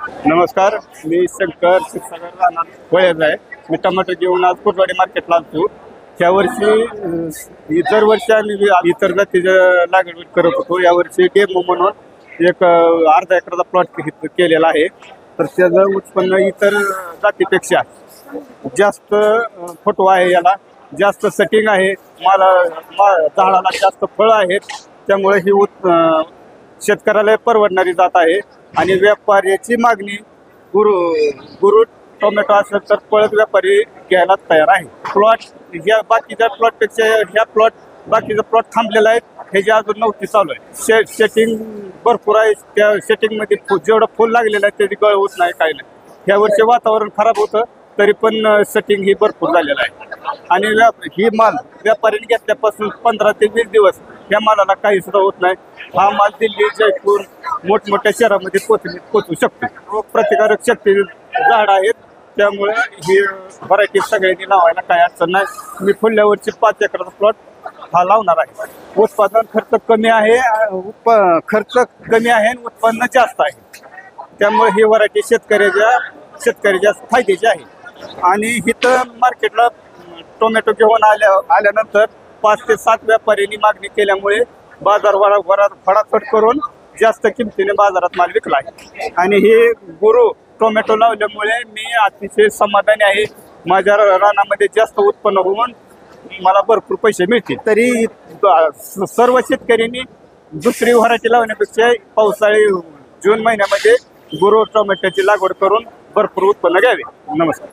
नमस्कार, मी शंकर क्षीरसागर राहणार वळ्याचा आहे. मी टमाटर घेऊन आज कोटवाडी मार्केटला आलतो. त्या वर्षी दरवर्षी आम्ही इतर जातीच्या लागवड करत होतो. यावर्षी डेमो म्हणून एक अर्धा एकराचा प्लॉट केलेला आहे. तर त्याचं उत्पन्न इतर जातीपेक्षा जास्त फुटवा आहे, याला जास्त सेटिंग आहे, झाडाला जास्त फळं आहेत. त्यामुळे ही शेतकऱ्याला परवडणारी जात आहे. आणि व्यापाऱ्याची मागणी गुरु टोमॅटो असेल तर पळत व्यापारी घ्यायला तयार आहे. प्लॉट ह्या बाकीच्या प्लॉटपेक्षा बाकीचा प्लॉट थांबलेला आहे. ह्याची अजून नव्हती चालू आहे. सेटिंग भरपूर आहे. त्या सेटिंगमध्ये जेवढं फुल लागलेलं आहे त्याची गळ होत नाही, काही नाही. ह्या वर्षी वातावरण खराब होतं तरी पण सेटिंग ही भरपूर झालेलं आहे. आणि ही माल व्यापाऱ्याने घेतल्यापासून 15 ते 20 दिवस ह्या मालाला काही सुद्धा होत नाही. हा माल दिल्ली, जयपूर, मोठमोठ्या शहरामध्ये पोचू शकतो. प्रतिकारक शक्ती झाड आहेत, त्यामुळे ही व्हरायटी सगळ्यांनी लावायला काही अडचण नाही. मी पुढल्या वर्षी 5 एकराचा प्लॉट हा लावणार आहे. उत्पादन खर्च कमी आहे आणि उत्पन्न जास्त आहे. त्यामुळे ही व्हरायटी शेतकऱ्याच्या फायद्याची आहे. आणि इथं मार्केटला टोमॅटो घेऊन आल्यानंतर 5 ते 7 व्यापाऱ्यांनी मागणी केल्यामुळे बाजार फडाफड करून जास्त किमतीने बाजारात माल विकला आहे. आणि हे गुरु टोमॅटो लावल्यामुळे मी अतिशय समाधानी आहे. माझ्या रानामध्ये जास्त उत्पन्न होऊन मला भरपूर पैसे मिळतील. तरी सर्व शेतकऱ्यांनी दुसरी व्हरायटी लावण्यापेक्षा पावसाळी जून महिन्यामध्ये गुरु टोमॅटोची लागवड करून भरपूर उत्पन्न घ्यावे. नमस्कार.